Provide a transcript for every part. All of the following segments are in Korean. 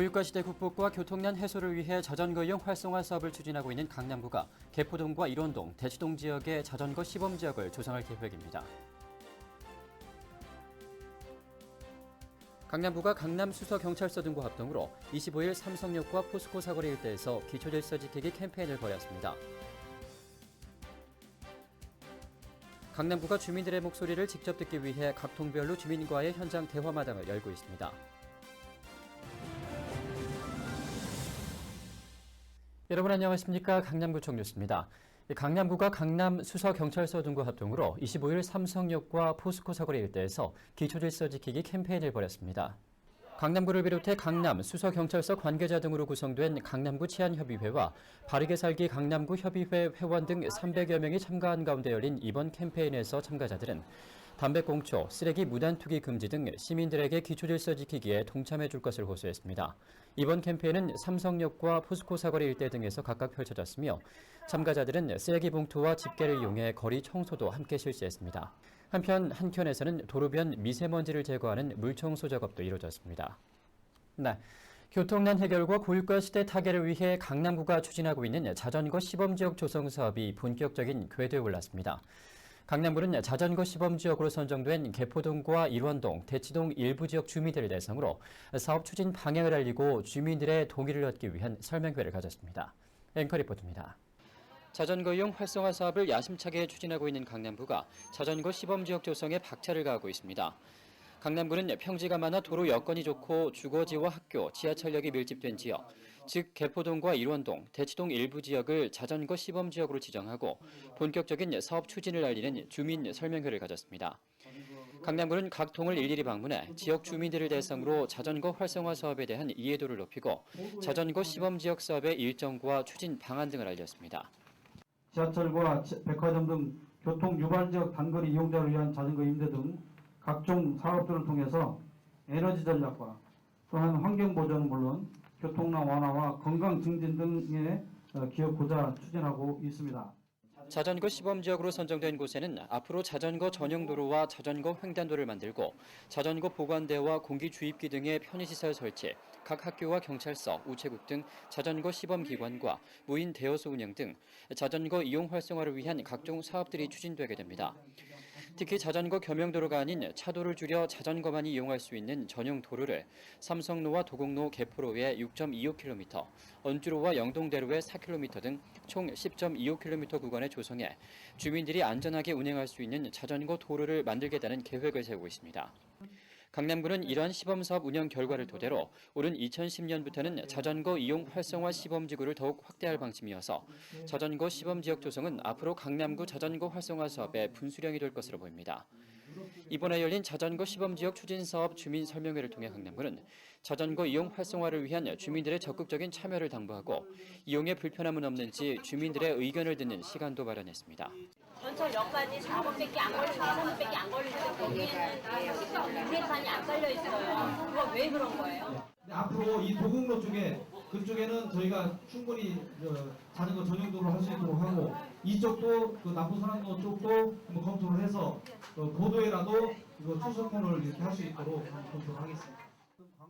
고유가 시대 극복과 교통난 해소를 위해 자전거 이용 활성화 사업을 추진하고 있는 강남구가 개포동과 일원동, 대치동 지역의 자전거 시범 지역을 조성할 계획입니다. 강남구가 강남 수서경찰서 등과 합동으로 25일 삼성역과 포스코 사거리 일대에서 기초질서 지키기 캠페인을 벌였습니다. 강남구가 주민들의 목소리를 직접 듣기 위해 각 동별로 주민과의 현장 대화마당을 열고 있습니다. 여러분 안녕하십니까? 강남구청 뉴스입니다. 강남구가 강남 수서경찰서 등과 합동으로 25일 삼성역과 포스코 사거리 일대에서 기초질서 지키기 캠페인을 벌였습니다. 강남구를 비롯해 강남 수서경찰서 관계자 등으로 구성된 강남구 치안협의회와 바르게 살기 강남구 협의회 회원 등 300여 명이 참가한 가운데 열린 이번 캠페인에서 참가자들은 담배꽁초, 쓰레기 무단 투기 금지 등 시민들에게 기초질서 지키기에 동참해 줄 것을 호소했습니다. 이번 캠페인은 삼성역과 포스코 사거리 일대 등에서 각각 펼쳐졌으며 참가자들은 쓰레기 봉투와 집게를 이용해 거리 청소도 함께 실시했습니다. 한편 한켠에서는 도로변 미세먼지를 제거하는 물청소 작업도 이루어졌습니다. 네. 교통난 해결과 고유가 시대 타개를 위해 강남구가 추진하고 있는 자전거 시범지역 조성 사업이 본격적인 궤도에 올랐습니다. 강남구는 자전거 시범지역으로 선정된 개포동과 일원동, 대치동 일부 지역 주민들을 대상으로 사업 추진 방향을 알리고 주민들의 동의를 얻기 위한 설명회를 가졌습니다. 앵커 리포트입니다. 자전거 이용 활성화 사업을 야심차게 추진하고 있는 강남구가 자전거 시범지역 조성에 박차를 가하고 있습니다. 강남구는 평지가 많아 도로 여건이 좋고 주거지와 학교, 지하철역이 밀집된 지역, 즉 개포동과 일원동, 대치동 일부 지역을 자전거 시범지역으로 지정하고 본격적인 사업 추진을 알리는 주민 설명회를 가졌습니다. 강남구는 각 동을 일일이 방문해 지역 주민들을 대상으로 자전거 활성화 사업에 대한 이해도를 높이고 자전거 시범지역 사업의 일정과 추진 방안 등을 알렸습니다. 지하철과 백화점 등 교통 유발지역 단거리 이용자를 위한 자전거 임대 등 각종 사업들을 통해서 에너지 전략과 또한 환경 보전은 물론 교통난 완화와 건강 증진 등에 기여하고자 추진하고 있습니다. 자전거 시범지역으로 선정된 곳에는 앞으로 자전거 전용 도로와 자전거 횡단도를 만들고 자전거 보관대와 공기 주입기 등의 편의시설 설치, 각 학교와 경찰서, 우체국 등 자전거 시범기관과 무인 대여소 운영 등 자전거 이용 활성화를 위한 각종 사업들이 추진되게 됩니다. 특히 자전거 겸용도로가 아닌 차도를 줄여 자전거만이 이용할 수 있는 전용 도로를 삼성로와 도곡로 개포로에 6.25km, 언주로와 영동대로에 4km 등 총 10.25km 구간에 조성해 주민들이 안전하게 운행할 수 있는 자전거 도로를 만들겠다는 계획을 세우고 있습니다. 강남구는 이러한 시범사업 운영 결과를 토대로 오는 2010년부터는 자전거 이용 활성화 시범지구를 더욱 확대할 방침이어서 자전거 시범지역 조성은 앞으로 강남구 자전거 활성화 사업의 분수령이 될 것으로 보입니다. 이번에 열린 자전거 시범지역 추진사업 주민 설명회를 통해 강남구는 자전거 이용 활성화를 위한 주민들의 적극적인 참여를 당부하고 이용에 불편함은 없는지 주민들의 의견을 듣는 시간도 마련했습니다. 전철역까지 4분밖에 안 걸리고 3분밖에 안 걸리는데 거기에는 유리판이 안 깔려 있어요. 그거 왜 그런 거예요? 앞으로 이 도곡로 쪽에 그쪽에는 저희가 충분히 자전거 전용도로 할 수 있도록 하고 이쪽도 그 남부산안로 쪽도 한번 검토를 해서 고도에라도 투석선을 이렇게 할 수 있도록 검토를 하겠습니다.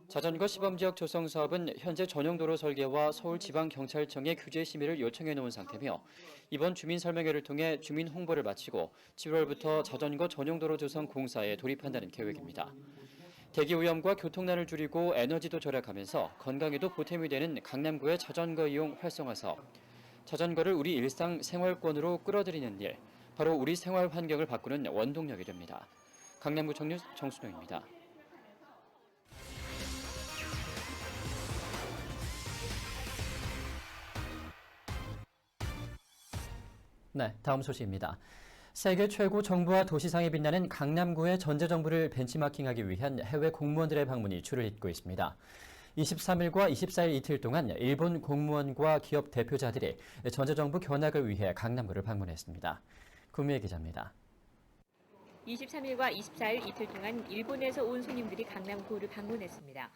자전거 시범지역 조성 사업은 현재 전용도로 설계와 서울지방경찰청의 규제 심의를 요청해 놓은 상태며 이번 주민 설명회를 통해 주민 홍보를 마치고 7월부터 자전거 전용도로 조성 공사에 돌입한다는 계획입니다. 대기 오염과 교통난을 줄이고 에너지도 절약하면서 건강에도 보탬이 되는 강남구의 자전거 이용 활성화 사업. 자전거를 우리 일상 생활권으로 끌어들이는 일, 바로 우리 생활 환경을 바꾸는 원동력이 됩니다. 강남구청 뉴스 정순호입니다. 네, 다음 소식입니다. 세계 최고 정부와 도시상에 빛나는 강남구의 전체정부를 벤치마킹하기 위한 해외 공무원들의 방문이 줄을 잇고 있습니다. 23일과 24일 이틀 동안 일본 공무원과 기업 대표자들이 전체정부 견학을 위해 강남구를 방문했습니다. 구미애 기자입니다. 23일과 24일 이틀 동안 일본에서 온 손님들이 강남구를 방문했습니다.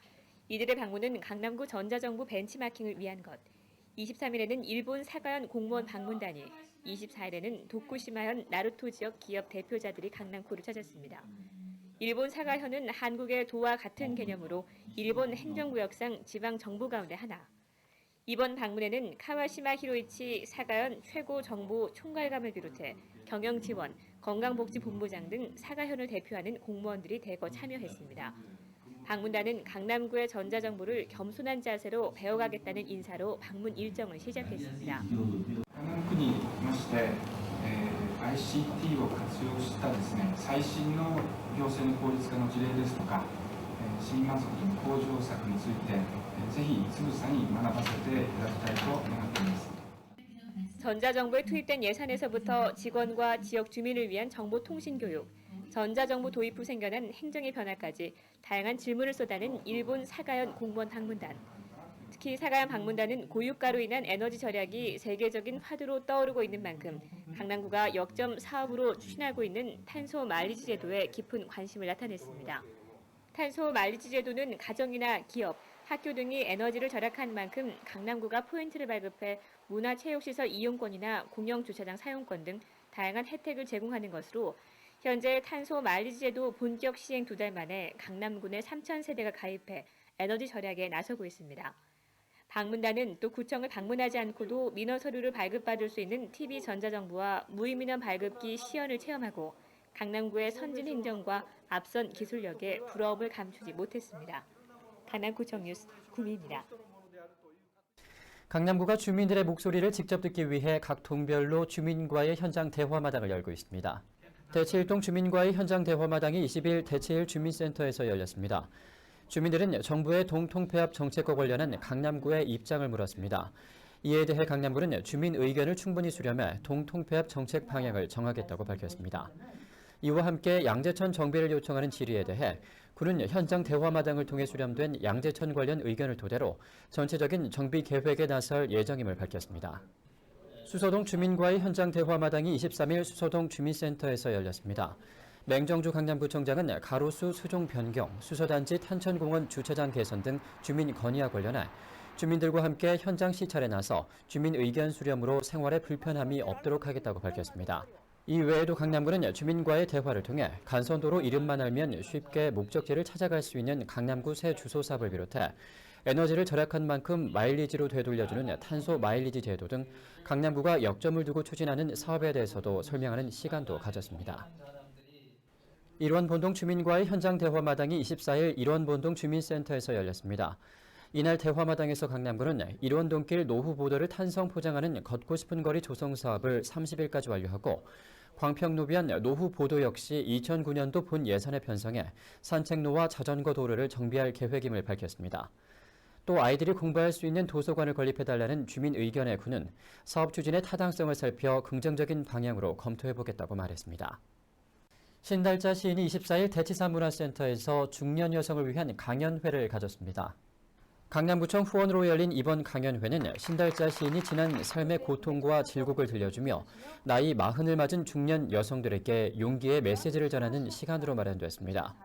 이들의 방문은 강남구 전자정부 벤치마킹을 위한 것. 23일에는 일본 사가현 공무원 방문단이, 24일에는 도쿠시마현 나루토 지역 기업 대표자들이 강남구를 찾았습니다. 일본 사가현은 한국의 도와 같은 개념으로 일본 행정구역상 지방 정부 가운데 하나. 이번 방문에는 카와시마 히로이치 사가현 최고 정보 총괄감을 비롯해 경영지원, 건강복지본부장 등 사가현을 대표하는 공무원들이 대거 참여했습니다. 방문단은 강남구의 전자정보를 겸손한 자세로 배워가겠다는 인사로 방문 일정을 시작했습니다. 港南区におきまして、ICT を活用したですね、最新の行政の効率化の事例ですとか、市民満足度の向上策について、ぜひつぶさに学ばせていただきたいと思っています。 전자정보에 투입된 예산에서부터 직원과 지역 주민을 위한 정보통신교육, 전자정보 도입 후 생겨난 행정의 변화까지 다양한 질문을 쏟아낸 일본 사가현 공무원 방문단. 특히 사가현 방문단은 고유가로 인한 에너지 절약이 세계적인 화두로 떠오르고 있는 만큼 강남구가 역점 사업으로 추진하고 있는 탄소 마일리지 제도에 깊은 관심을 나타냈습니다. 탄소 마일리지 제도는 가정이나 기업, 학교 등이 에너지를 절약한 만큼 강남구가 포인트를 발급해 문화체육시설 이용권이나 공영주차장 사용권 등 다양한 혜택을 제공하는 것으로 현재 탄소 마일리지 제도 본격 시행 2달 만에 강남구 내 3,000세대가 가입해 에너지 절약에 나서고 있습니다. 방문단은 또 구청을 방문하지 않고도 민원 서류를 발급받을 수 있는 TV 전자정보와 무인민원 발급기 시연을 체험하고 강남구의 선진 행정과 앞선 기술력에 부러움을 감추지 못했습니다. 강남구청 뉴스 구미입니다. 강남구가 주민들의 목소리를 직접 듣기 위해 각 동별로 주민과의 현장 대화마당을 열고 있습니다. 대치일동 주민과의 현장 대화마당이 20일 대치일 주민센터에서 열렸습니다. 주민들은 정부의 동통폐합 정책과 관련한 강남구의 입장을 물었습니다. 이에 대해 강남구는 주민 의견을 충분히 수렴해 동통폐합 정책 방향을 정하겠다고 밝혔습니다. 이와 함께 양재천 정비를 요청하는 질의에 대해 구는 현장 대화마당을 통해 수렴된 양재천 관련 의견을 토대로 전체적인 정비 계획에 나설 예정임을 밝혔습니다. 수서동 주민과의 현장 대화마당이 23일 수서동 주민센터에서 열렸습니다. 맹정주 강남구청장은 가로수 수종 변경, 수서단지 탄천공원 주차장 개선 등 주민 건의와 관련해 주민들과 함께 현장 시찰에 나서 주민 의견 수렴으로 생활에 불편함이 없도록 하겠다고 밝혔습니다. 이 외에도 강남구는 주민과의 대화를 통해 간선도로 이름만 알면 쉽게 목적지를 찾아갈 수 있는 강남구 새 주소 사업을 비롯해 에너지를 절약한 만큼 마일리지로 되돌려주는 탄소 마일리지 제도 등 강남구가 역점을 두고 추진하는 사업에 대해서도 설명하는 시간도 가졌습니다. 일원본동 주민과의 현장 대화마당이 24일 일원본동 주민센터에서 열렸습니다. 이날 대화마당에서 강남구는 일원동길 노후보도를 탄성 포장하는 걷고 싶은 거리 조성 사업을 30일까지 완료하고 광평로변 노후보도 역시 2009년도 본 예산에 편성해 산책로와 자전거 도로를 정비할 계획임을 밝혔습니다. 또 아이들이 공부할 수 있는 도서관을 건립해달라는 주민 의견에 구는 사업 추진의 타당성을 살펴 긍정적인 방향으로 검토해보겠다고 말했습니다. 신달자 시인이 24일 대치산 문화센터에서 중년 여성을 위한 강연회를 가졌습니다. 강남구청 후원으로 열린 이번 강연회는 신달자 시인이 지난 삶의 고통과 질곡을 들려주며 나이 40을 맞은 중년 여성들에게 용기의 메시지를 전하는 시간으로 마련됐습니다.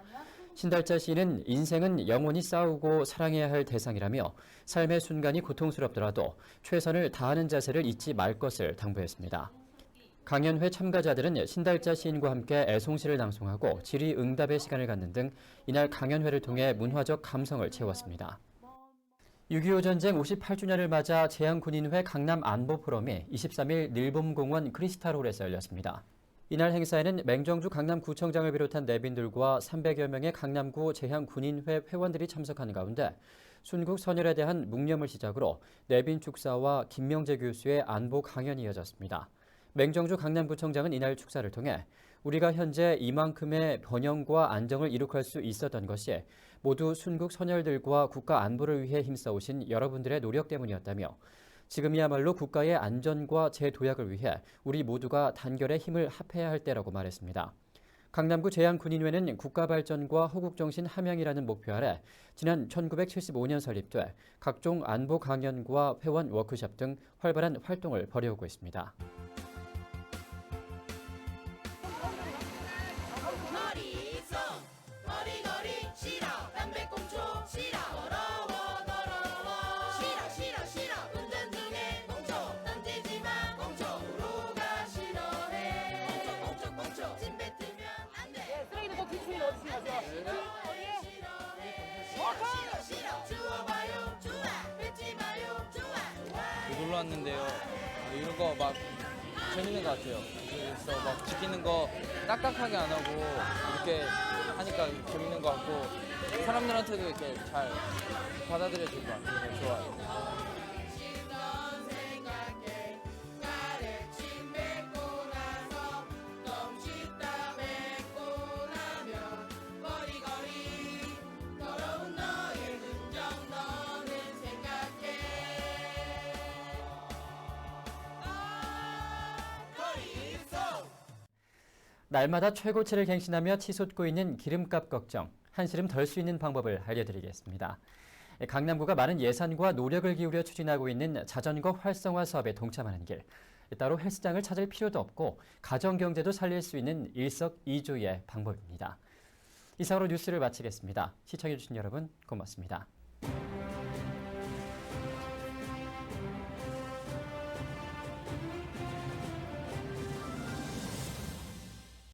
신달자 시인은 인생은 영원히 싸우고 사랑해야 할 대상이라며 삶의 순간이 고통스럽더라도 최선을 다하는 자세를 잊지 말 것을 당부했습니다. 강연회 참가자들은 신달자 시인과 함께 애송시를 낭송하고 질의응답의 시간을 갖는 등 이날 강연회를 통해 문화적 감성을 채웠습니다. 6.25 전쟁 58주년을 맞아 제향군인회 강남 안보 포럼이 23일 늘봄공원 크리스탈홀에서 열렸습니다. 이날 행사에는 맹정주 강남구청장을 비롯한 내빈들과 300여 명의 강남구 제향군인회 회원들이 참석한 가운데 순국 선열에 대한 묵념을 시작으로 내빈 축사와 김명재 교수의 안보 강연이 이어졌습니다. 맹정주 강남구청장은 이날 축사를 통해 우리가 현재 이만큼의 번영과 안정을 이룩할 수 있었던 것이 모두 순국 선열들과 국가 안보를 위해 힘써오신 여러분들의 노력 때문이었다며 지금이야말로 국가의 안전과 재도약을 위해 우리 모두가 단결의 힘을 합해야 할 때라고 말했습니다. 강남구 제향군인회는 국가발전과 호국정신 함양이라는 목표 아래 지난 1975년 설립돼 각종 안보 강연과 회원 워크숍 등 활발한 활동을 벌여오고 있습니다. 쓰레기도 꼭 뒤집어 넣어주세요. 다녀왔는데요. 이런 거 막 재밌는 것 같아요. 그래서 막 지키는 거 딱딱하게 안 하고 이렇게 하니까 재밌는 것 같고 사람들한테도 이렇게 잘 받아들여질 것 같아요. 좋아요. 날마다 최고치를 갱신하며 치솟고 있는 기름값 걱정, 한시름 덜 수 있는 방법을 알려드리겠습니다. 강남구가 많은 예산과 노력을 기울여 추진하고 있는 자전거 활성화 사업에 동참하는 길, 따로 헬스장을 찾을 필요도 없고 가정경제도 살릴 수 있는 일석이조의 방법입니다. 이상으로 뉴스를 마치겠습니다. 시청해주신 여러분 고맙습니다.